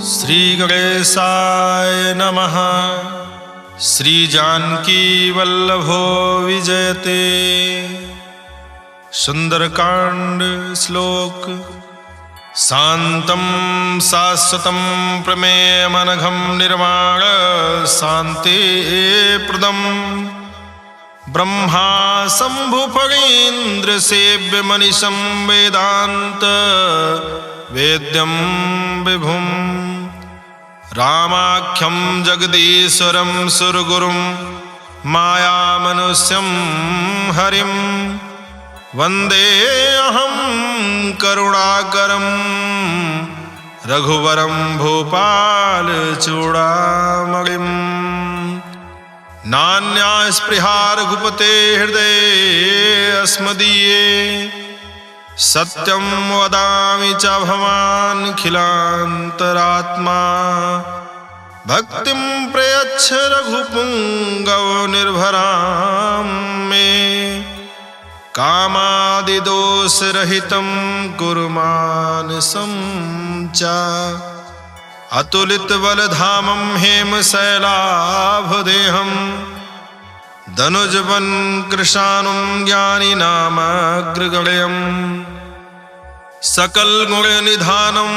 श्री गणेशाय नमः। श्री जानकी वल्लभो विजयते। सुंदरकांड श्लोक। शांतं शाश्वतं प्रमेयमनघं निर्वाण शांति प्रदम् ब्रह्मा शंभुफणीन्द्र सेव्य मनीषं वेदांत वेद्यं विभुं रामाख्यं जगदीश्वरं सुरगुरुं मायामनुष्यं हरिं वन्दे अहं करुणाकरं रघुवरं भूपालचूडामणिम्। नान्या स्पृहा रघुपते हृदये अस्मदीये सत्यं वदामि च भवानखिलान्तरात्मा। भक्तिं प्रयच्छ रघुपुङ्गव निर्भरां मे कामादिदोषरहितं कुरु मानसं च। अतुलितबलधामं हेमशैलाभदेहं धनुजवन् कृशानुं ज्ञानिनामग्रगण्यं सकलगुणनिधानं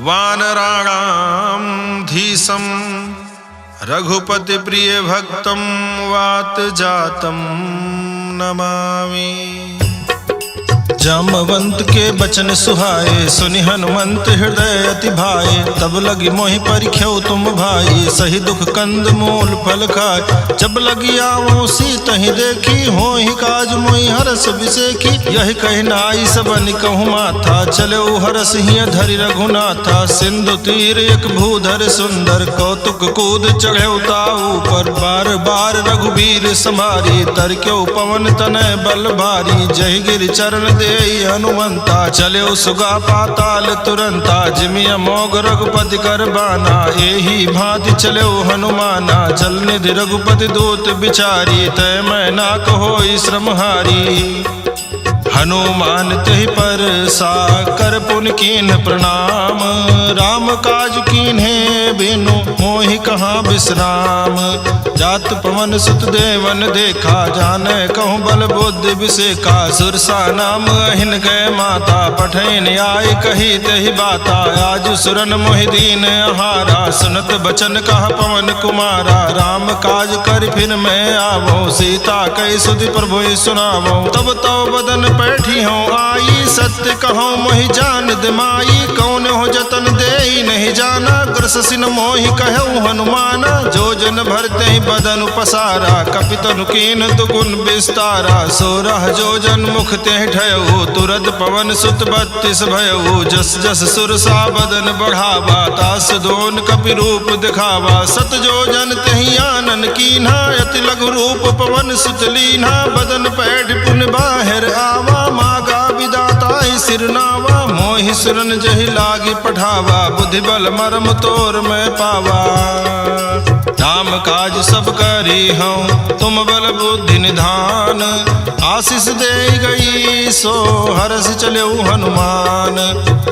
वानराणां धीशं रघुपतिप्रियभक्तं वातजातं नमामि। जामवंत के बचन सुहाए सुनि हनुमंत हृदय अति भाए। तब लगी मोहि परिख्यो तुम भाई सही दुख कंद मूल फल खाए। जब लगी आवो सीतहि देखी होहि काज मोहि हरस बिसेखी। यही कहि नाई सबन कहूँ माथा चले हरस हिय धरि रघुनाथा। सिंधु तीर एक भूधर सुंदर कौतुक कूद चढ़े ताऊ पर। बार बार रघुबीर संभारी तरक्यो पवन तनय बल भारी। जय गिर चरण दे हनुमंता चले सुगा पाताल तुरंता। जिमि अमोघ रघुपति कर बाना एही भांति चले हनुमाना। जल निधि रघुपति दूत बिचारी तय मैं ना कहो श्रमहारी। हनुमान तहि पर सा कर पुन कीन्ह प्रणाम। राम काज कीन्हे बिनु मोहि कहाँ विश्राम। जात पवन सुत देवन देखा जाने कहूँ बल बुद्धि विसेखा। सुरसा नाम अहिन गए माता पठैन आय कही तहि बाता। आज सुरन मोहि दीन आहारा सुनत बचन कहा पवन कुमारा। राम काज कर फिर मैं आवो सीता कई सुधि प्रभु सुनावो। तब तो बदन बैठी हूँ आई सत्य कहो मोहि जान दिमाई। कौन हो जतन दे नहीं जाना ग्रस सिन मोहि कहूँ हनुमाना। जो जन भरते ही बदन पसारा कपितनु कीन दुगुन विस्तारा। सोरह जो जन मुख ते ठयऊ तुरत पवन सुत 32 भयऊ। जस जस सुरसा बदन बढ़ावा तास दोन कपि रूप दिखावा। सत जो जन तहि आनन कीन्हा अति लघु रूप पवन सुत लीन्हा। बदन पैठ पुन बाहिर आवा मागा विदाता सिरनावा। मोहि सुरन जहि लागी पठावा बुद्धि बल मरम तोर में पावा। नाम काज सब करी हूँ तुम बल बुद्धि निधान। आशीष दे गई सो हरस चले हनुमान।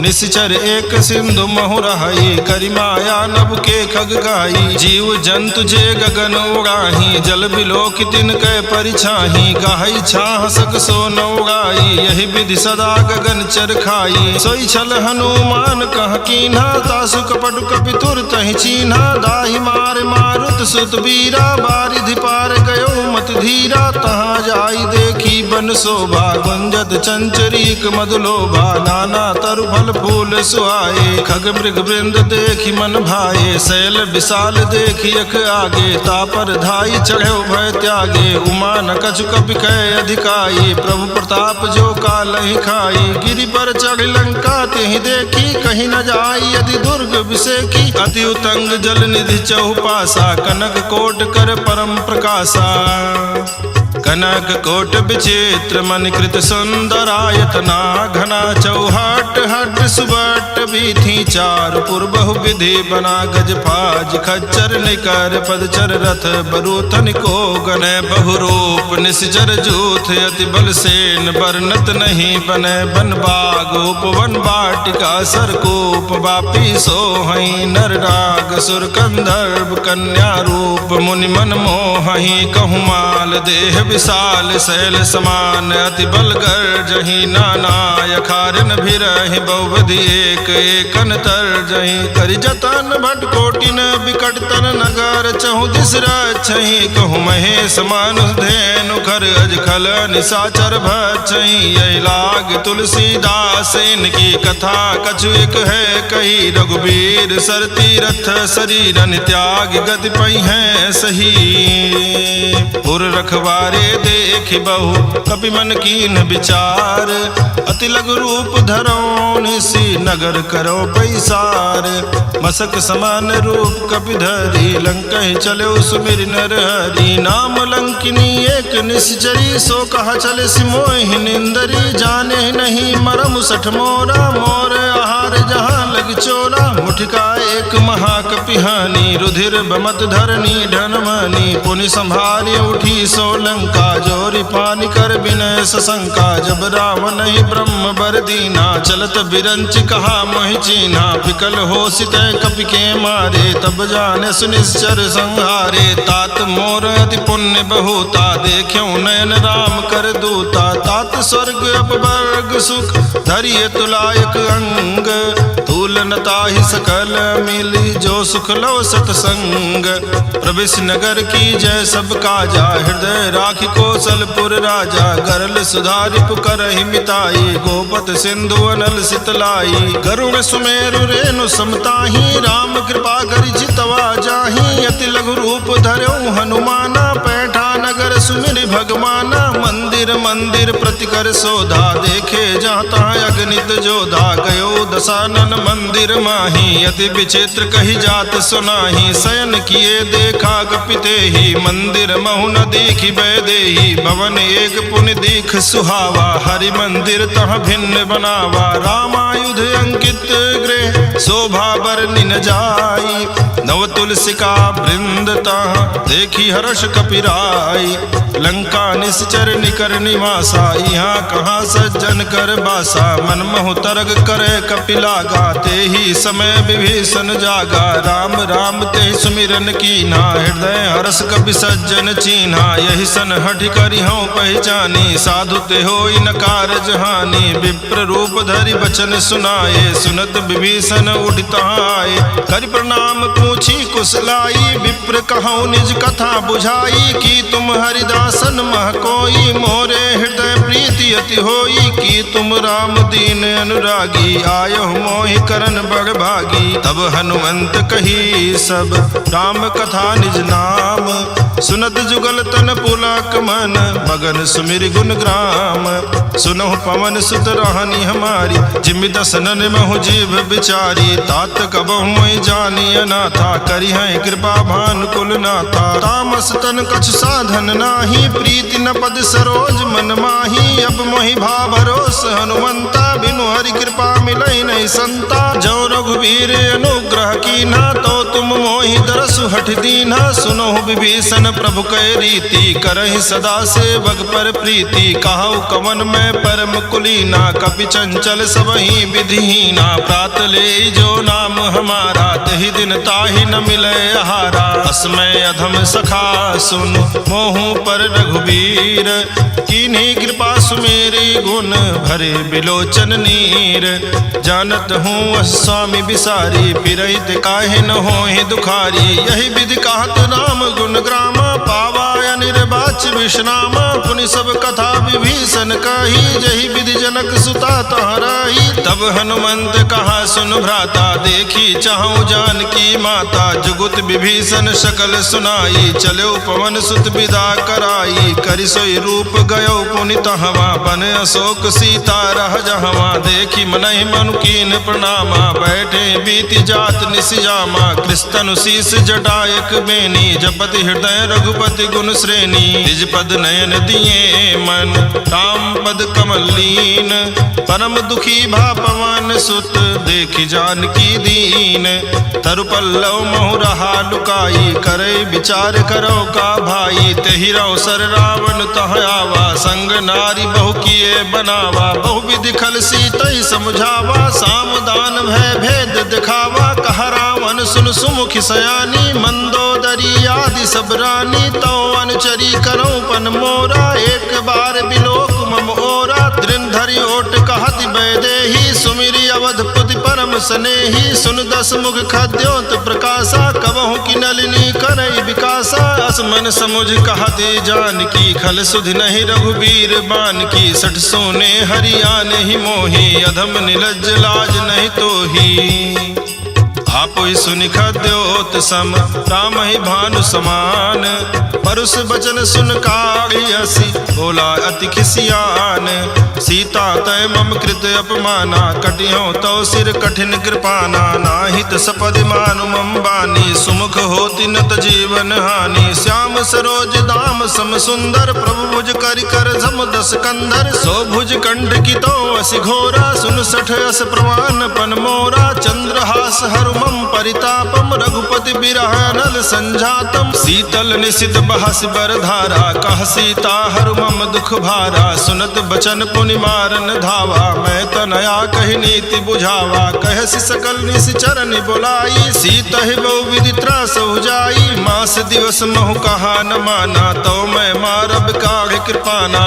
निश्चर एक सिंधु महु रहाई करि माया नभ के खग गाई। जीव जंतु जे गगन उड़ाही जल बिलोक तिन कै परिछाही। गाही छाह सक सो न उड़ाई यही विधि सदा गगन चर खाई। सोई छल हनुमान कह कीन्हा तासु कपट कपि तुर तहि चीन्हा। दाहि मार मारुत सुत बीरा बारिधि पार गयो मत धीरा। तहाँ जाई देखी बन शोभा गुंजत चंचरीक मधुलोभा। नाना तरु फल फूल सुहाए खग मृग वृंद देखी मन भाए। शैल विशाल देखी अख आगे तापर धाई चढ़े भय त्यागे। उमा न कछु कपि कह अधिकाई प्रभु प्रताप जो काल ही खाई। गिरि पर चढ़ लंका तेहि देखी कहीं न जाई यदि दुर्ग विसेखी। अति उतंग जल निधि चहुपासा कनक कोट कर परम प्रकाशा। कनक कोट विचित्र मणिकृत सुंदरायतना। घना चौहट हट सुबट बीथी चार पुर बहु विधि बना गज फाज खच्चर निकर पदचर रथ बरूथन को गने बहुरूप निश्चर जूथ अति बल सेन बरनत नहीं बने बन बाग उपवन बाटिका सरकूप वापी सोहई नर राग सुर कंधर्व कन्या रूप मुनि मन मोहहि कहु माल देह विशाल शैल समान अति बल गर्जहि नाना यखारिन भिरहि बहुविधि एक एकन तरजहि करि जतन भट कोटिन बिकट तन नगर चहु दिस रक्षहि कहु महेश मानुष धेनु खर अज खल निशाचर भक्षहि यही लाग तुलसीदास इनकी कथा कछु एक है कही रघुबीर सर तीरथ शरीरन त्याग गति पई है सही पुर रखवारे देख बहु कपि मन कीन विचार अति लघु रूप धरो निसी नगर करो पैसार मसक समान रूप कपि धरी लंकहि चलो सुमिर नर हरि नाम लंकिनी एक निश्चरी सो कहा चले सिमोहि निंदरी जाने नहीं मरम सठ मोरा मोर आहार जहाँ लग चोरा मुठिका एक महाकपिहानी रुधिर बमत धरनी ढनमनी पुनि संभारी उठी सोलंका जोरी पानी कर विनय सशंका जब रावण ही ब्रह्म बर दीना चलत बिरंच कहा मोहि चीन्हा विकल हो सित कपि के मारे तब जाने सुनिश्चर संहारे तात मोर अति पुण्य बहुता देख्यो नयन राम कर दूता तात स्वर्ग अपवर्ग सुख धरिय तुलायक अंग तूलनता ही सकल मिली जो सुख लो सतसंग प्रवेश नगर की जय सब काजा हृदय राखी कौशलपुर राजा गरल सुधारि पुकरहि मिताई गोपत सिंधु अनल सितलाई गरुण सुमेरु रेणु समताही राम कृपा करि जितवा जाही अति लघु रूप धर्यो हनुमाना पैठा नगर सुमिर भगवाना मंदिर मंदिर प्रतिकर सोधा देखे जहाँ तहाँ अगणित जोधा गयो दशानन मंदिर माही अति विचित्र कही जात सुनाही शयन किए देखा कपिते ही मंदिर महु न देखी बैदेही भवन एक पुनि दीख सुहावा हरि मंदिर तह भिन्न बनावा रामायुध अंकित गृह शोभा बरनि न जाई नव तुलसिका वृंद तह देखी हर्ष कपिराई लंका निश्चर निकर निवासा यहाँ कहाँ सज्जन कर बासा मन महु तरग करे कपिलागा ते ही समय विभीषण जागा राम राम ते सुमिरन कीन्हा हृदय हर्ष कपि सज्जन चीन्हा यही सन हठि करि हूँ पहचानी साधु ते होई न कारज हानि विप्र रूप धरि बचन सुनाए सुनत विभीषण उठिता आए करि प्रणाम पूछी कुशलाई विप्र कहूँ निज कथा बुझाई की तुम हरिदासन मह कोई मोरे हृदय प्रीति अति होई की तुम राम दीन अनुरागी आयो मोहि करन बड़ भागी तब हनुमंत कही सब राम कथा निज नाम सुनत जुगल तन पुलक मन मगन सुमिर गुण ग्राम सुनहु पवन सुत रहनी हमारी जिमि दसनन महु जीव बिचारी तात कबहु मोहि जानी अनाथा करि हैं कृपा भानुकुल नाथा तामस तन कछ साधन नाही प्रीति न पद सरोज मन माही अब मोहि भा भरोस हनुमंता बिनु हरि कृपा मिलई नहीं संता जो रघुवीर अनुग्रह कीन्हा तो तुम मोहि दरसु हठ दीन्हा सुनहु विभीषण प्रभु कै रीति करहि सदा सेवक पर प्रीति कहु कवन में परम कुलीना कपि चंचल सबहि विधिहीना प्रात ले जो नाम हमारा तहि दिन ताहि न मिले आहारा अस्मय अधम सखा सुन मोहु पर रघुबीर कीन्ही कृपा सुमेरी गुण भरे बिलोचन नीर जानत हूँ स्वामी बिसारी पिरहित काहे न होहि दुखारी यही विधि कहत राम गुण ग्रामा पावा निर्वाच विश्रामा पुनि सब कथा विभीषण कही जही विधि जनक सुता तहराही तब हनुमंत कहा सुन भ्राता देखी देखी चाहूं जानकी माता, जुगुत विभीषण सकल सुनाई, चलो पवन सुत विदा कराई, करि सोई रूप गयो पुनित हवा, बन अशोक सीता रह जहवा, देखी मनहि मनु कीन प्रणामा, बैठे बीति जात निसियामा, कृष्ण शीस जटायक बेनी, जपति हृदय रघुपति गुण श्रेणी, निज पद नयन दिए मन राम पद कमल लीन, परम दुखी भा पवन सुत देखी जानकी दीन, तरु पल्लव महु रहा लुकाई, करे विचार करो का भाई, तेहि रौसर रावण तह आवा, संग नारी बहु किए बनावा, बहु विधि खल सीतहि समझावा, सामदान भय भेद दिखावा, कह रावण सुन सुमुखि सयानी, मंदोदरी आदि सब रानी, तो अनुचरी करो पन मोरा, एक बार बिलोक मम ओरा, दृढ़ धरि ओट कहति बैदेही, सुमिरि अवधपुति परम सनेही, सुन दस मुख खद्योत प्रकाशा, कबहु की नलिनी करई विकासा, असमन समुझ कहते जानकी, खल सुधि नहीं रघुबीर बान की, सठ सोने हरियाण ही मोही, अधम निलज्ज लाज नहीं तोही, आपहि सुनि खद्योत सम राम ही भानु समान, परुष बचन सुन काढ़ियसि बोला अति खिसियान, सीता तय मम कृत अपमाना, कटियो तो सिर कठिन कृपाना, नाहित सपदि मानु मम बानी, सुमुख होति नत जीवन हानि, श्याम सरोज दाम सम सुंदर, प्रभु भुज करि कर झम दस कंधर, सो भुज कंठ की तो असि घोरा, सुन सठ अस प्रमाण पन मोरा, चंद्रहास हरु मम परितापम, रघुपति बिरह नल संजातम, शीतल निशित बहस बर धारा, कह सीता हरु मम दुख भारा, सुनत बचन पुनि मारन धावा, मैं तनया कहि नीति बुझावा, कहसि सकल निश्चरण बुलाई, सीतहि बहु विधि त्रास जाई, मास दिवस महु कहा न माना, तो मैं मारब काढ़ कृपाना,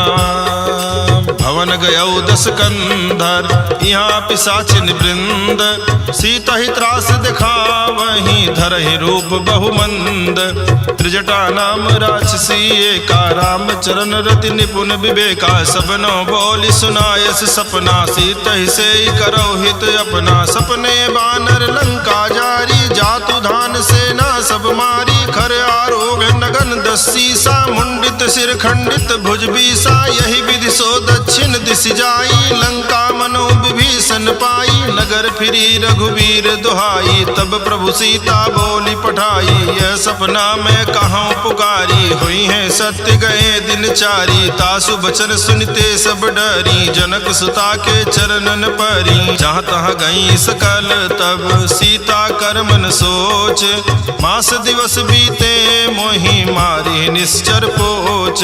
भवन गयौ दस कंधर यहाँ पिशाचिन वृंद, सीता ही त्रास दिखावहि धरहि रूप बहुमंद, त्रिजटा नाम राक्षसी एका, राम चरण रति निपुण विवेका, सबनो बोली सुनायस सपना, सीतहि से करो हित अपना, सपने बानर लंका जारी, जातु धान सेना सब मारी, खर आरोग नगन दस सीसा, मुंडित सिर खंडित भुज बीसा, यही विधि सो दक्षिण दिशि जाई, लंका मनो विभीषण पाई, नगर फिरी रघुवीर दुहाई, तब प्रभु सीता बोली पठाई, यह सपना मैं कहाँ पुकारी, हुई है सत्य गए दिन चारी, तासु बचन सुनते सब डरी, जनक सुता के चरणन परी, जहाँ तहाँ गई सकल तब सीता कर मन सोच, मास दिवस बीते मोहि मारी निश्चर पोच,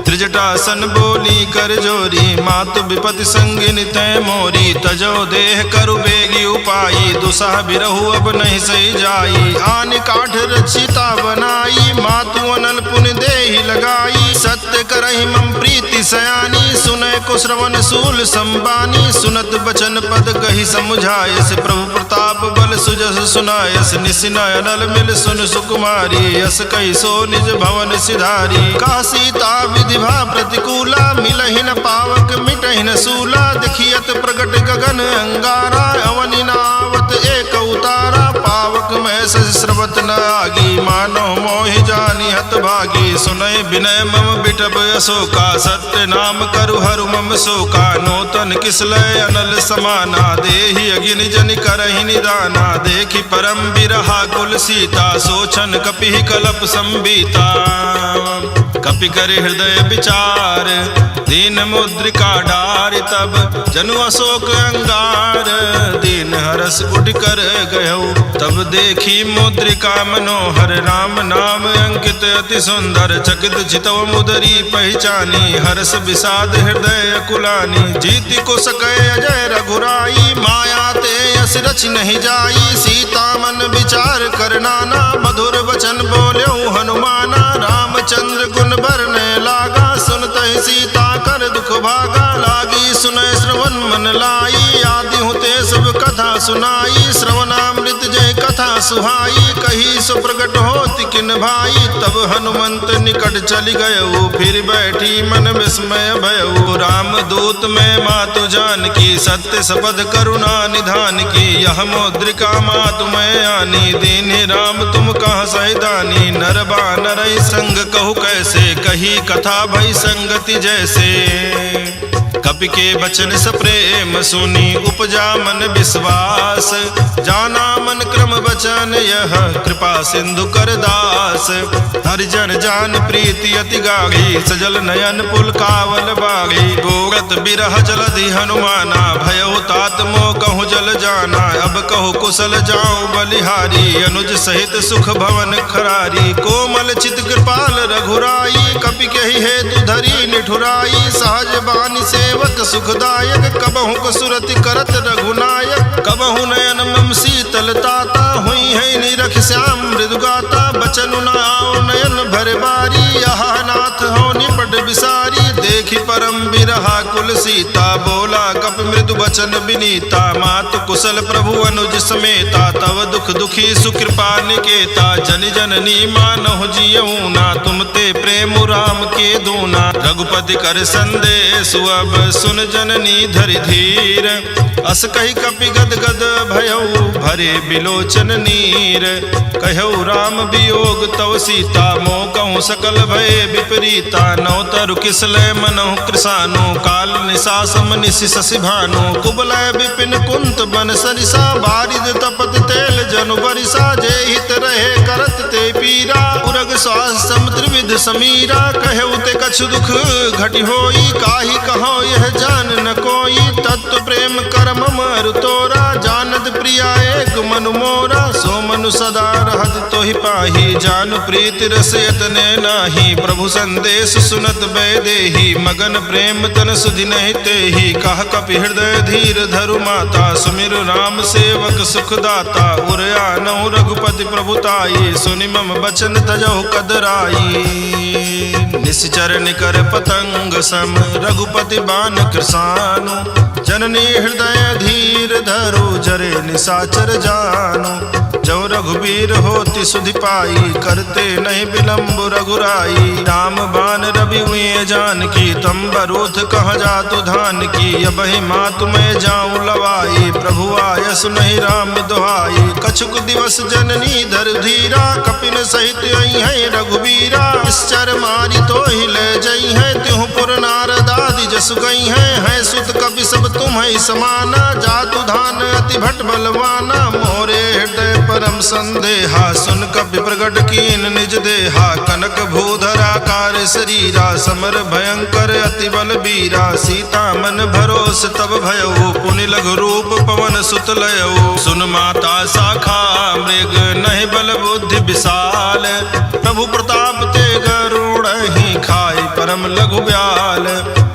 त्रिजटासन बोली कर जोरी, मातु विपति संगिनी तय मोरी, तजो देह करु बेगी उपाई, दुसह बिरहु अब नहीं सही जाई, आन काठ रचिता बनाई, मातु अनल पुन देहि लगाई, सत्य करहि मम प्रीति सयानी, सुनय को श्रवण सूल संबानी, सुनत बचन पद कहि समुझायस, प्रभु प्रताप बल सुजस सुनायस, निसिनय अनल मिल सुन सुकुमारी, यस कहि सो निज भवन सिधारी, का सीता विधि भा प्रतिकूला, मिलहि न पावक मिटहि न सूला, देखियत प्रगट गगन अंगारा, अवनि नावत एक उतारा, पावक में श्रवत न आगी, मानो मोहि जानी हत भागी, सुनय विनय मम बिटब अशोका, सत्य नाम करु हरु मम शोका, नूतन किसलय अनल समाना, देहि अगिन जनि करहि निदाना, देखि परम बिरहा कुल सीता, सोचन कपि कलप संबीता, कपि कर हृदय विचार, दीन मुद्रिका डार, तब जनु अशोक अंगार, दीन हरस उठ कर गयो, तब देखी मुद्रिका मनोहर, राम नाम अंकित अति सुंदर, चकित चितव मुदरी पहचानी, हर्ष विषाद हृदय कुलानी, जीति को सकै अजय रघुराई, माया ते यस रच नहीं जाई, सीता मन विचार कर नाना, मधुर वचन बोल्यो हनुमाना, रामचंद्र गुण बरने लागा, सुनतहि सीता कर दुख भागा, लागी सुनय श्रवण मन लाई, आदि हुते सब कथा सुनाई, श्रवणामृत जय कथा सुहाई, कही सो प्रगट होति किन भाई। तब हनुमंत निकट चली गयऊ, फिर बैठी मन विस्मय भयऊ। राम दूत में मातु जान की, सत्य सपद करुणा निधान की। यह मुद्रिका मातु मैं आनी, दीन्हि राम तुम कहाँ सहिदानी। नर बानर संग कहु कैसे, कही कथा भई संगति जैसे। कपि के बचन सप्रेम सुनी, उपजा मन विश्वास। जाना मन क्रम बचन यह, कृपा सिंधु कर दास। हरिजन जान प्रीति अति गाढ़ी, सजल नयन पुलकावल बागी। गोरत बिरह जलधि हनुमाना, भयउ तात मोह कहूँ जल जाना। अब कहु कुशल जाऊं बलिहारी, अनुज सहित सुख भवन खरारी। कोमल चित कृपाल रघुराई, कपि कहि हेतु धरी निठुराई। सहज बानी सेवक सुखदायक, कबहु कसुरति करत रघुनायक। कबहु नयन मम शीतलताता, हुई है निरख श्याम मृदुगाता। बचनु न आओ नयन भर बारी, यह नाथ हो निपट बिसारी। देखि परम बिरहा कुल सीता, बोला कप मृदु बचन बिनीता। मातु कुशल प्रभु अनुज समेता, तव दुख दुखी सुकृपा निकेता। जन जननी मानहु जियऊ ना, तुम ते प्रेम राम के दूना। रघुपति कर संदेश अब सुन जननी धरि धीर। अस कही कपि गद गद भयऊ, भरे बिलोचन नीर। कहऊ राम वियोग तव सीता, मोह कहूँ सकल भय विपरीता। नौ तरु किसलय मनहु कृसानु, काल निशासम निशि शशि भानु। कुबलय विपिन कुंत बन सरिसा, बारिद तपत तेल जनु बरिसा। जे हित रहे करत ते पीरा, उरग श्वास समुद्र विध समीरा। कहऊ ते कछु दुख घटि होई, काहि कहो यह जान न कोई। तत्व प्रेम करम मरु तोरा, जानत प्रिया एक मनु मोरा। सो मनु सदा रहत तोहि पाही, जानु प्रीति रस यतने नाही। प्रभु संदेश सुनत बैदेही, मगन प्रेम तन सुधि नहीं तेहि। कह कपि हृदय धीर धरु माता, सुमिर राम सेवक सुखदाता। उर आनहु रघुपति प्रभुताई, सुनि मम बचन तजहु कदराई। निश्चर निकर पतंग सम, रघुपति बान कृसानु। जननी हृदय धीर धरु, जरे निशाचर जानु। जो रघुबीर होति सुधि पाई, करते नहीं विलम्ब रघुराई। राम बान रवि हुए जान की, तम बरूथ कह जातु धान की। अबहि मातु मैं जाऊं लवाई, प्रभु आयस नहीं राम दुहाई। कछुक दिवस जननी धर धीरा, कपिन सहित आई है रघुबीरा। निश्चर मारी तो ही ले जई है, त्यों पुर नारद आदि जसु गई है। सुत कपि सब तुम ही समाना, जातु धान अति भट बलवाना। मोरे हृदय परम संदेहा, सुन कपि प्रगट कीन निज देहा। कनक भूधरा कार शरीरा, समर भयंकर अति बल बीरा। सीता मन भरोस तब भयऊ, पुनि लघु रूप पवन सुत लयऊ। सुन माता शाखा मृग, नहीं बल बुद्धि विशाल। प्रभु प्रताप ते गरुड़ ही, खाई परम लघु ब्याल।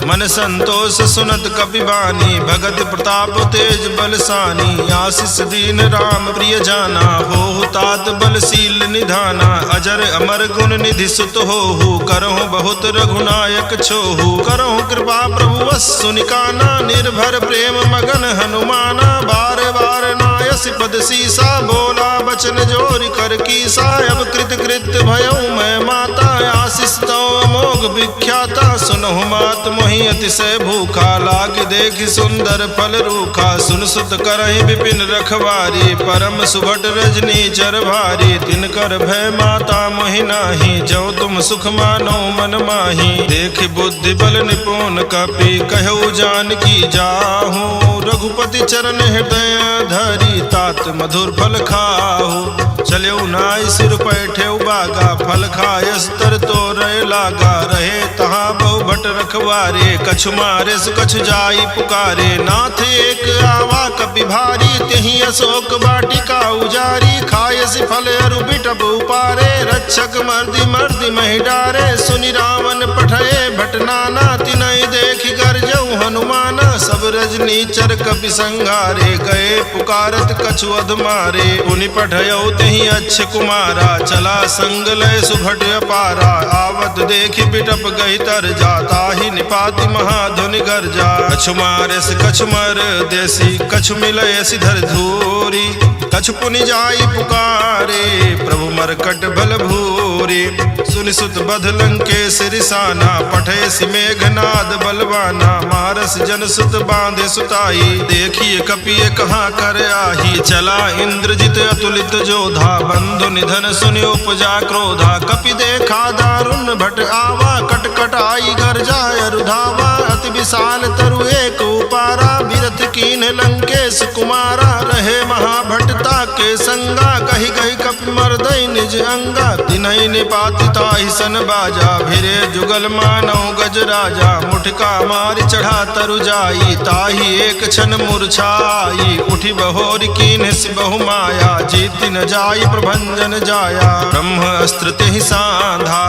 मन संतोष सुनत कपि बानी, भगत प्रताप तेज बलसानी। आशीष दीन राम प्रिय जाना, हो तात बलशील निधाना। अजर अमर गुण निधि सुत होहु, करहु बहुत रघुनायक छोहु। करहु कृपा प्रभु वस सुनिकाना, निर्भर प्रेम मगन हनुमाना। बार बार नायस पद सीसा, बोला बचन जोर कर कीसा। अब कृत कृत भयऊ मैं माता, आशीष तो अमोघ विख्याता। सुनहु मात मोहि अतिशय भूखा, लाग देखि सुंदर फल रूखा। सुन सुत करहि विपिन रखवारी, परम सुभट रजनी चर भारी। तिनकर भय माता मोहि नाही, जो तुम सुख मानो मन माही। देख बुद्धि बल निपुण कपि, कहु जान की जाहू। रघुपति चरण हृदय धरी, तात मधुर फल खाहू। चल्यऊ नाई सिर पैठे बागा, फल खायस तर तो रहे लागा। रहे तहाँ बहु भट रखवारे, कछु मारे सु कछु जाई पुकारे। नाथ एक आवा कपि भारी, तेहि अशोक वाटिका उजारी। खायस फल अरु बिटप उपारे, रक्षक मर्दि मर्दि महि डारे। सुनि रावण पठये भट नाना, तिनहि देखि गर्जऊ हनुमाना। सब रजनी चर कपि संघारे, गए पुकारत कछु अध मारे। पुनि पठयऊ तेहि अच्छ कुमारा, चला संग लय सुभट अपारा। आवत देखि बिटप गई तर जाता, ही निपाति महाधुनि गर्जा। कछु मारे से कछु मर देसी, कछु मिलय सिधर धूरी। कछु पुनि जाई पुकारे, प्रभु मरकट भल भूरे। सुनि सुत बध लंकेश रिसाना, पठे सि मेघनाद बलवाना। मारस जन सुत बांधे सुताई, देखिए कपिए कहाँ कर आही। चला इंद्रजित अतुलित जोधा, बंधु निधन सुनि उपजा क्रोधा। कपि देखा दारुण भट आवा, कट कट आई घर जाय रुधावा। अति विशाल तरु एक उपारा, बिरथ कीन लंकेश कुमारा। रहे महाभटता के संगा, कही कही कपि मर्दई निज अंगा। तिनहि निपाति ताहि सन बाजा, भिरे जुगल मानव गज राजा। मुठका मारि चढ़ा तरु जाई, ताहि एक क्षण मूर्छाई। उठी बहोर कीन सि बहु माया, जीति न जाई प्रभंजन जाया। ब्रह्म अस्त्र तेहि सांधा,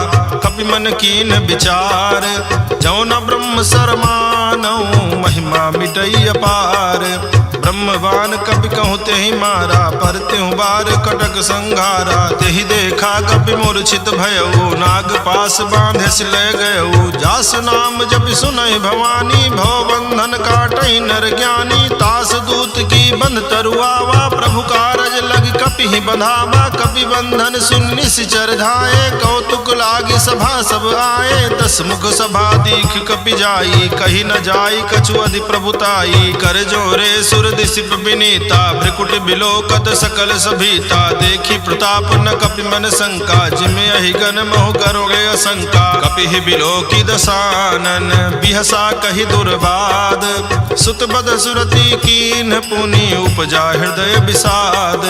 कपि मन कीन विचार। जौ न ब्रह्म सरमानौ, महिमा मिटई अपार। ब्रह्मवान कपि कहूँ तेहि मारा, पर त्यों बार कटक संघारा। तेहि देखा कपि मूर्छित भयउ, नाग पास बांधे सि ले गयउ। जास नाम जपि सुनहि भवानी, भव बंधन काटहि नर ज्ञानी। तास दूत की बंध तरुआवा, प्रभु कारज लग कपि ही बंधावा। कपि बंधन सुन निश्चर धाये, कौतुक लागी सभा सब आए। दस मुख सभा दीख कपि जाई, कही न जाई कछु अधि प्रभुताई। कर जोरे सुर दिसिप विनीता, भ्रिकुट बिलोकत सकल सभीता। देखी प्रताप न कपि मन शंका, जिमे अहि गन मोह करोगे असंका। कपि ही बिलोकी दसानन, बिहसा कही दुर्बाद। सुत बद सुरति कीन पुनि, उपजा हृदय विषाद।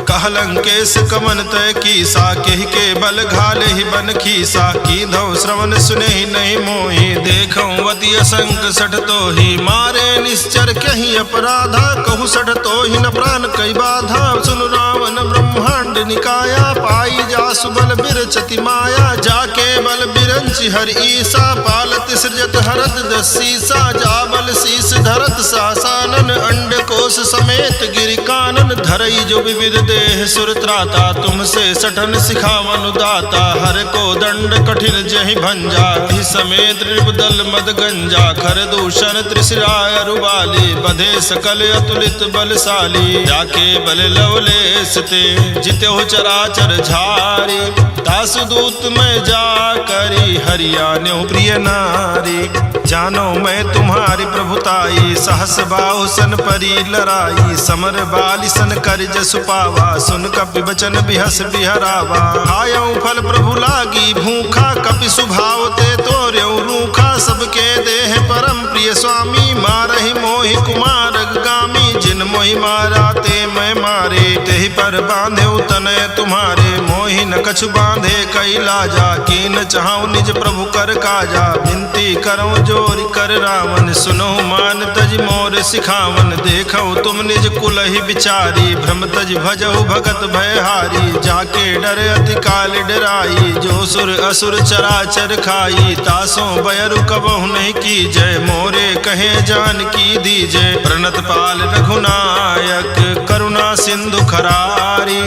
कह लंकेश कमन तय कीसा, केहि के बल घाले ही बन खीसा। कीधौ श्रवण सुने ही नहीं मोहि, देखौ अति असंक सठ तोहि। मारे निश्चर कहीं अपराधा, कहु सठ तोहि न प्राण कई बाधा। सुन रावण ब्रह्मांड निकाया, पाई जासु बल बिरचति माया। जाके बल बिरंचि हर ईसा, पालत सृजत हरत दसीसा। जा बल शीस धरत सासानन, अंड कोश समेत गिरि कानन। धरई जो विविध देह सुर त्राता, तुमसे सठन सिखावन दाता। हर को दंड कठिन जहि भंजा, ही समेत नृपदल मद गंजा। खर दूषण त्रिशिराय रुबाली, बधे सकल अतुलित बलशाली। जाके बल लवलेश ते, जितेहु चराचर झारी। तासु दूत में जा करी, हरियाण्यो प्रिय नारी। जानो मैं तुम्हारी प्रभुताई, सहस बाहु सन परी लराई। समर बाली सन कर जसु पावा, सुन कपि बचन बिहस बिहरावा। आयऊ फल प्रभु लागी भूखा, कपि सुभाव ते तोर्यऊ रूखा। सबके देह परम प्रिय स्वामी, मारहि मोहि कुमार गामी। जिन मोहि मारा ते मैं मारे, तेहि पर बांधे तनय तुम्हारे। मोहि न कछु बांधे कई लाजा, कीन चाहूं निज प्रभु कर काजा। विनती करऊं जोरि कर रावण, सुनो मान तज मोर सिखावन। देखो तुम निज कुल ही विचारी, भ्रम तज भजहु भगत भयहारी। जाके डर अति काल डराई, जो सुर असुर चराचर खाई। तासों बयरु कबहु नहीं की जय, मोरे कहे जान की दीजय। प्रणत पाल रघुनायक, करुणा सिंधु खरारी।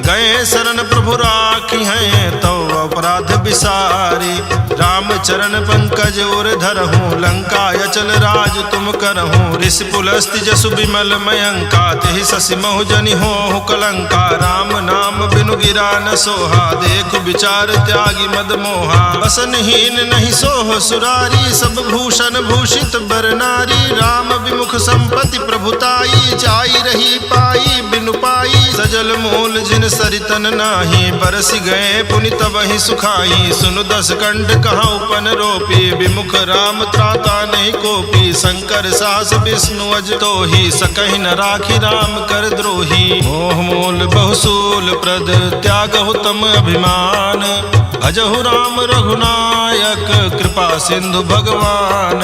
गए शरण प्रभु राखी हैं, तो अपराध विसारी। राम चरण पंकज और धरहूँ, लंका अचल राज तुम करहूँ। ऋषि पुलस्ति जसु विमल मयंका, तेहि शशि महु जनि होहु कलंका। राम नाम बिनु गिरा न सोहा, देख विचार त्यागी मद मोहा। बसनहीन नहीं सोह सुरारी, सब भूषण भूषित बर नारी। राम विमुख संपत्ति प्रभुताई, जाई रही पाई बिनु पाई। सजल मूल जिन सरितन नाही, बरसि गए पुनि तबहि सुखाई। सुनु दस कंठ कहाँ उपन रोपी, विमुख राम त्राता नहीं कोपी। शंकर सास विष्णु अज तोहि, सकहि न राखी राम कर द्रोही। मोह मूल बहुसूल प्रद, त्यागहु तम अभिमान। भजहु राम रघुनायक, कृपा सिंधु भगवान।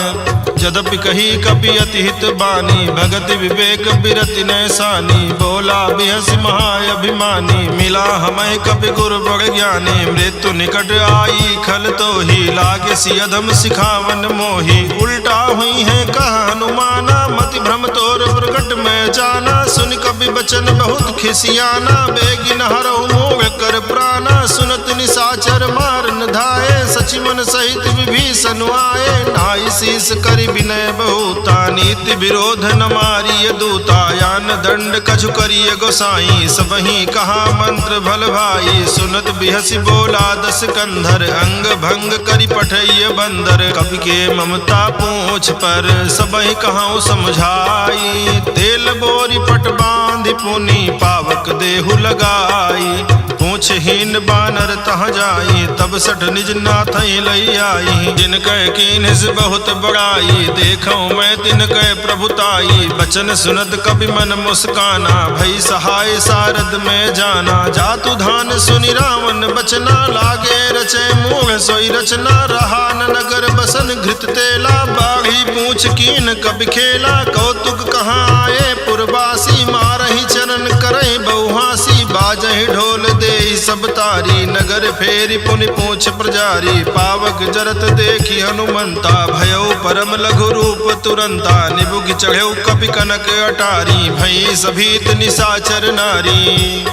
यद्यपि कही कपि अति हित बानी, भगति विवेक बिरति नैसानी। बोला बिहसि महाअभिमानी, मिला हमें कपि गुरु बड़ ज्ञानी। मृत्यु निकट आई खल तोहि, लागे सि अधम सिखावन मोहि। उल्टा हुई है कह हनुमाना, मति भ्रम तोर प्रकट में जाना। सुन कपि बचन बहुत खिसियाना, बेगिन हरहु मोह कर प्राणा सुनत निशाचर मारन धाये सचि मन सहित विभीषण आए नाई शीस करि विनय बहुता नीति विरोध न मारिय दूता यान दंड कछु करिय गोसाई सबहि कहा मंत्र भल भाई सुनत बिहसि बोला दस कंधर अंग भंग करि पठैय बंदर कवि के ममता पूछ पर सबहि कहाऊ समझाई तेल बोरी पट बांधि पुनि पावक देहु लगाई पूछहीन बानर तह जाई तब सठ निज नाथ लई आई जिन कह कीन्ह से बहुत बड़ाई देखो मैं तिन कह प्रभुताई बचन सुनत कवि मन मुस्काना भई सहाय सारद में जाना जातु धान सुनि रावण बचना लागे रचे मूढ़ सोई रचना रहा न नगर बसन घृत तेला बाढ़ी पूछ कीन कवि खेला कौतुक कहाँ आए पुरवासी मारहि चरण करहि बहुहासी बाजहि ढोल देहि सब तारी नगर फेरी पुनि पूछ प्रजारी पावक जरत देखी हनुमंता भयो परम लघु रूप तुरंता निबुघ चढ़ेउ कपि कनक अटारी भई सभीत निशाचर नारी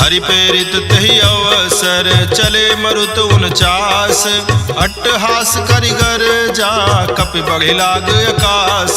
हरि प्रेरित तहि अवसर चले मरुत 49 अट्टहास करिगर जा कपि बढ़ि लाग आकाश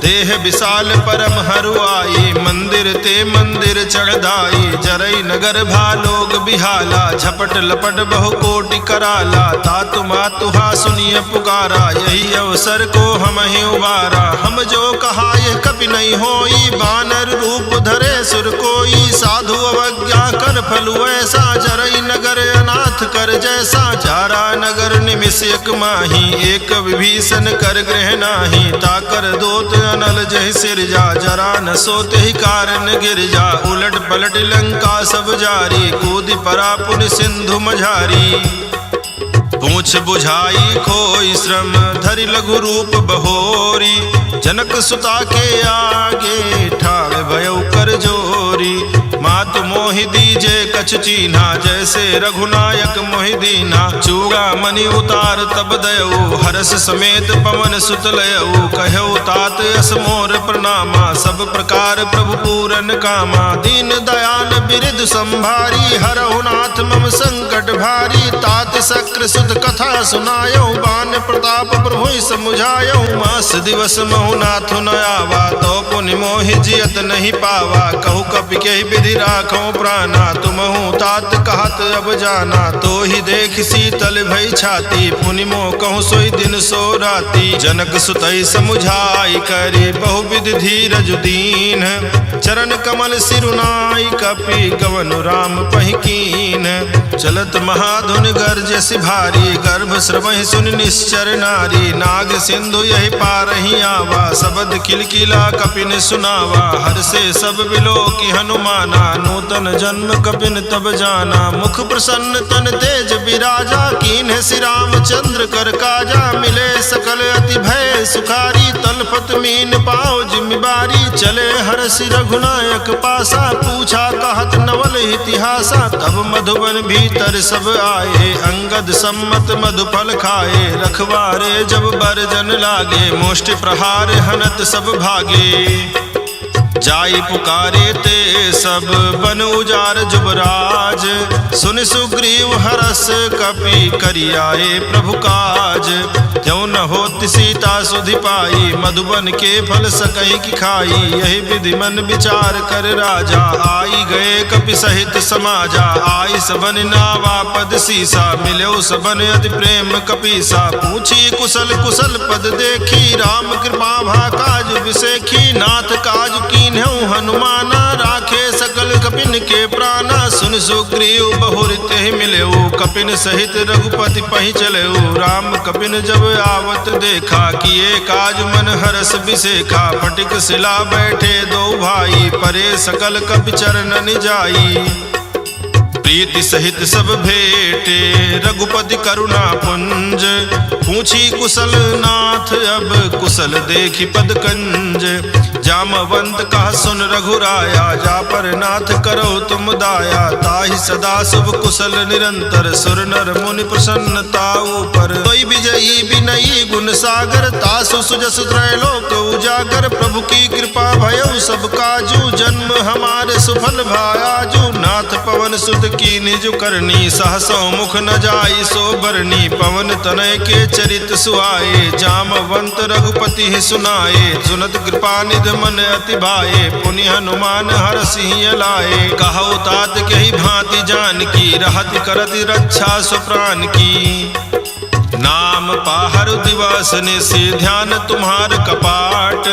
देह विशाल परम हरुआई मंदिर ते मंदिर चढ़दाई जरई नगर भालोग बिहाला झपट लपट बहु कोटि कराला तातु मातुहा सुनिय पुकारा यही अवसर को हम ही उबारा हम जो कहा यह कपि नहीं होई बानर रूप धरे सुर कोई साधु अवज्ञा कर फलु ऐसा जरई नगर अनाथ कर जैसा जारा नगर निमिष एक माही एक विभीषण कर गृह नाही ताकर दोत अनल जहि सिर जा जरा न सोते ही कारण गिर जा उलट पलट लंका सब जारी कूद परा पुन सिंधु मझारी पूछ बुझाई खोई श्रम धरि लघु रूप बहोरी जनक सुता के आगे ठाड़ भयो कर जोरी मातु मोहि दीजे कछ चीन्हा जैसे रघुनायक मोहि दीना चूड़ा मणि उतार तब दयऊ हरस समेत पवन सुत लयऊ कहऊ तात यस मोर प्रणामा सब प्रकार प्रभु पूरन कामा दीन दयाल बिरिद संभारी हरहु नाथ मम संकट भारी तात शक्र सुत कथा सुनायो बान प्रताप प्रभु समुझायो मास दिवस महु नाथ न आवा तो पुनि मोहि जियत नहीं पावा कहु कपि के विधि राखो प्राणा तुमहु तात कहत अब जाना तो ही देख शीतल भई छाती पुनि मोह कहूँ सोई दिन सो राती जनक सुतई समुझाई करी बहुविधि धीरज दीन चरण कमल सिरुनाई कपि गवन राम पहिकीन चलत महाधुन गर्ज सिभारी गर्भ श्रवहि सुन निश्चर नारी नाग सिंधु यही पारहि आवा शब्द किलकिला कपिन सुनावा हर से सब बिलो की हनुमाना नूतन जन्म कपिन तब जाना मुख प्रसन्न तन तेज विराजा कीन्ह श्री रामचंद्र कर काजा मिले सकल अति भय सुखारी तलपत मीन पाओ जिम्मेवारी चले हर्षि रघुनायक पासा पूछा कहत नवल इतिहासा तब मधुबन भीतर सब आए अंगद सम्मत मधुफल खाए रखवारे जब बरजन लागे मुष्टि प्रहार हनत सब भागे जाई पुकारे ते सब बन उजार जुबराज सुन सुग्रीव हरस कपि करियाए प्रभु काज क्यों न होति सीता सुधि पाई मधुबन के फल सकई की खाई यही विधि मन विचार कर राजा आई गए कपि सहित समाजा आई सबन नावा पद सीसा मिलो सबन अति प्रेम कपीसा पूछी कुशल कुशल पद देखी राम कृपा भा काज विसेखी नाथ काज कीन्हु हनुमाना राखे सकल कपिन के प्राणा सुन सुग्रीव बहुरित ही मिलेऊ कपिन सहित रघुपति पहि चलेऊ राम कपिन जब आवत देखा किए काज मन हरस बिसेखा फटिक शिला बैठे दो भाई परे सकल कपि चरण जाई प्रीति सहित सब भेटे रघुपति करुणा पुंज पूछी कुशल नाथ अब कुशल देखी पद कंज जामवंत कहा सुन रघुराया, जा पर नाथ करो तुम दाया। ताहि सदा शुभ कुशल निरंतर, सुर नर मुनि प्रसन्नता ऊपर। तोई विजयी विनयी गुण सागर, तासु सुजस त्रैलोक उजागर। प्रभु की कृपा भयउ सब काजू, जन्म हमारे सुफल भायाजू। नाथ पवन सुत की निज करनी, सहसो मुख न जाई सो बरनी। पवन तनय के चरित सुहाए, जामवंत रघुपति ही सुनाए। सुनत कृपा निध मन अति भाए, पुनि हनुमान हरषि लाए। कहु तात कही भांति जान की, रहति करति रक्षा सुप्राण की। नाम पाहर दिवस निशि, ध्यान तुम्हार कपाट।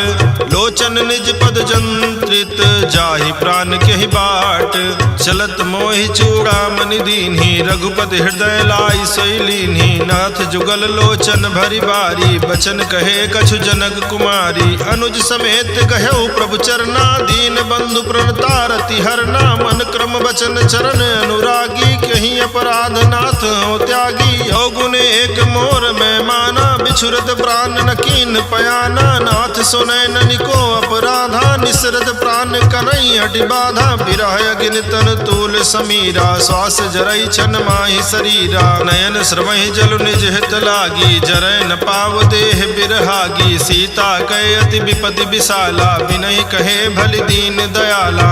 लोचन निज पद जंत्रित, जाहि प्राण केहि बाट। चलत मोहि चूड़ामणि दीन्हि, रघुपति हृदय लाई सोई लीन्हि। नाथ जुगल लोचन भरि बारी, बचन कहे कछु जनक कुमारी। अनुज समेत कहु प्रभु चरना, दीन बंधु प्रणतारति हरना। मन क्रम वचन चरण अनुरागी, कहीं अपराध नाथ हो त्यागी। अवगुण एक मोर में माना, बिछुरत प्राण न कीन पयाना। नाथ सुनय ननिको अपराधा, निसरत प्राण कनई हटि बाधा। बिरह अग्नि तन तूल समीरा, श्वास जरई छन माहि शरीरा। नयन श्रवहि जलु निज हित लागी, जरय न पाव देह बिरहागी। सीता कहे अति विपति विशाला, बिनहि कहे भलि दीन दयाला।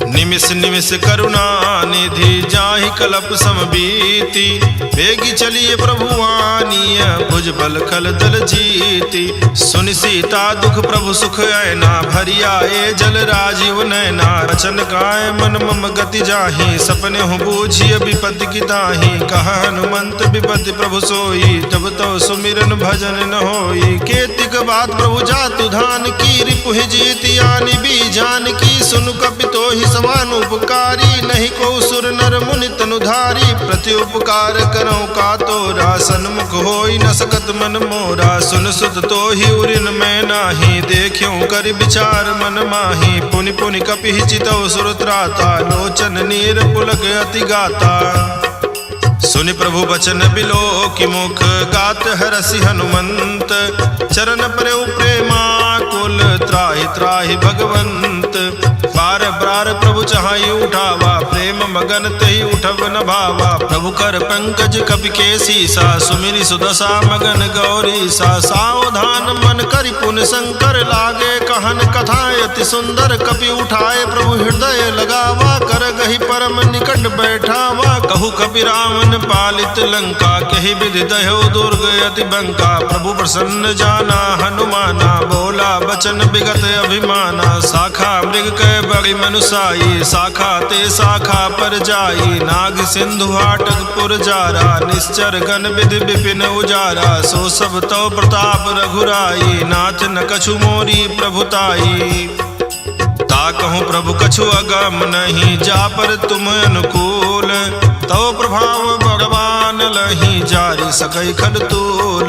निमिष निमिष करुणा निधि, जाहि कलप समबीति। बेगी चलिए प्रभु आनीय, भुज बल खल दल जीति। सुनि सीता दुख प्रभु सुख ऐना, भरि आए जल राजीव नैना। वचन काय मन मम गति जाहि, सपने हूँ बूझिय विपत्ति की ताहि। कहा हनुमंत विपत्ति प्रभु सोई, तब तो सुमिरन भजन न होई। केतिक बात प्रभु जातु धान की, रिपुहि जीति आनि बीजान की। सुनु कपितो ही समान उपकारी, नहीं को सुर नर मुनि तनुधारी। प्रति उपकार करो का तोरा, सन्मुख होई न सकत मन मोरा। सुन सुत तो ही उरिन मैं नाही, देखियो कर विचार मन माही। पुनि पुनि कपि चितौ सुर त्राता, लोचन नीर पुलक अति गाता। सुनि प्रभु बचन बिलो की मुख, गात हरसि हनुमंत। चरण प्रभु प्रेमाकुल, त्राहि त्राहि भगवंत। बार बार प्रभु चाहि उठावा, प्रेम मगन तहि उठब न भावा। प्रभु कर पंकज कपि के सीसा, सुमिरि सुदशा मगन गौरीसा। सावधान मन करि पुन शंकर, लागे कहन कथा अति सुंदर। कपि उठाए प्रभु हृदय लगावा, कर गहि परम निकट बैठावा। कहु कपि रावण पालित लंका, कहि विधि दह्यो दुर्ग अति बंका। प्रभु प्रसन्न जाना हनुमाना, बोला बचन विगत अभिमाना। शाखा मृग के बड़ी मनुसाई, शाखा ते शाखा पर जाई। नाग सिंधु हाटक पुर जारा, निश्चर गण विधि विपिन उजारा। सो सब तो प्रताप रघुराई, नाथ न कछु मोरी प्रभुताई। ताकहु प्रभु कछु अगम नहीं, जा पर तुम अनुकूल। तो प्रभाव भगवान लही, जारी सकई खल तूल।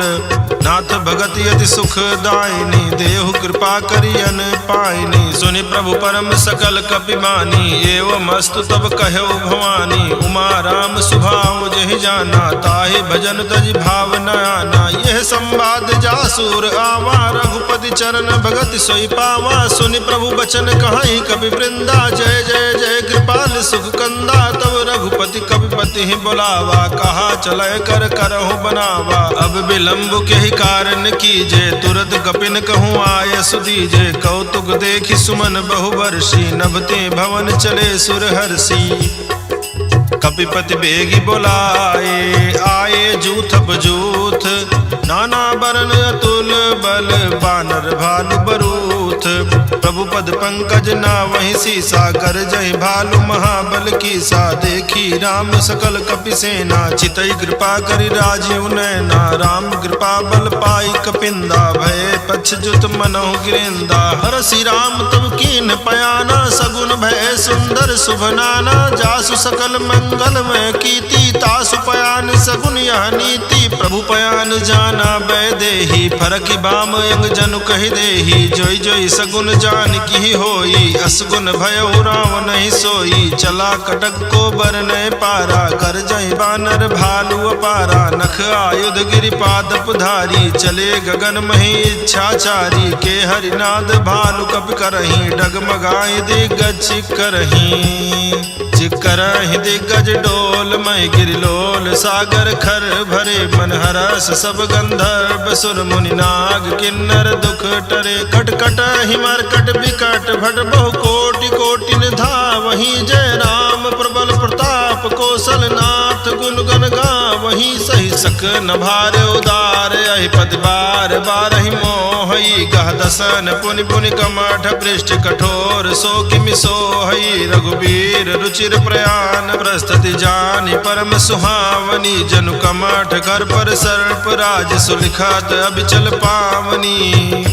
नाथ भगति अति सुख दायिनी, देहु कृपा करियन पाइनी। सुनि प्रभु परम सकल कपि मानी, एवं अस्तु तब कहो भवानी। उमा राम सुभाव जहि जाना, ताहि भजन तज भाव न आना। यह संवाद जासुर आवा, रघुपति चरण भगति सोई पावा। सुनि प्रभु बचन कहाई कपि वृंदा, जय जय जय कृपाल सुख कंदा। तब रघुपति कपिपति ही बुलावा, कहा चलय कर करहु बनावा। अब विलंब के ही कारण कीजे, तुरत कपिन कहूँ आय सुदीजे। कौतुक देखि सुमन बहुवर्षी, नभते भवन चले सुर हर्षि। कपिपति बेगी बोलाए, आए जूथप जूथ। नाना बरन अतुल बल, बानर भालु बरूथ। प्रभु पद पंकज ना वही सीसा, कर जय भालु महाबल कीसा। देखी राम सकल कपि सेना, चितई कृपा करि राजीव नैना। राम कृपा बल पाई कपिंदा, भय पछजुत मनहु गिरेंदा। हरषि राम तब कीन पयाना, सगुन भय सुंदर शुभ नाना। जासु सकल मंगल में कीति, तासु पयान सगुन यह नीति। प्रभु पयान जाना बै देही, फरकि बाम यंग जनु कहि देही। जोई जोई सगुन जान जान की होई, असगुन भयउ राम नहीं सोई। चला कटक को बरने पारा, कर जय बानर भालू अपारा। नख आयुध गिरिपाद धारी, चले गगन मही इच्छाचारी। के हरिनाद भालू कपि करही, डगमगाई दिग्गज करही दिग्गज डोल। मय गिरिलोल सागर खर भरे, मन हरस सब गंधर्व सुर मुनि नाग किन्नर दुख टरे। कटकट हिमरकट विकट भट बहु कोटि कोटिन धावहि। जय राम प्रबल प्रताप कौशल नाथ, गुण गण गावहि। सही सक न भार उदार, अहि पद बार बारहि मोहि। गह दसन पुनि पुनि कमठ, पृष्ठ कठोर सो किमि सोहि। रघुबीर रुचिर प्रयाण, प्रस्तुति जानि परम सुहावनी। जनु कमठ कर पर सर्प राज, सुलिखत अबिचल पावनी।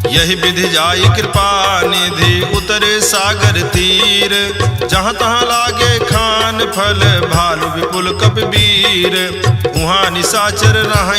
यही विधि जाई कृपा निधि, उतरे सागर तीर। जहाँ तहाँ लागे खान फल, भालु विपुल कपि वीर। उहाँ निशाचर रहै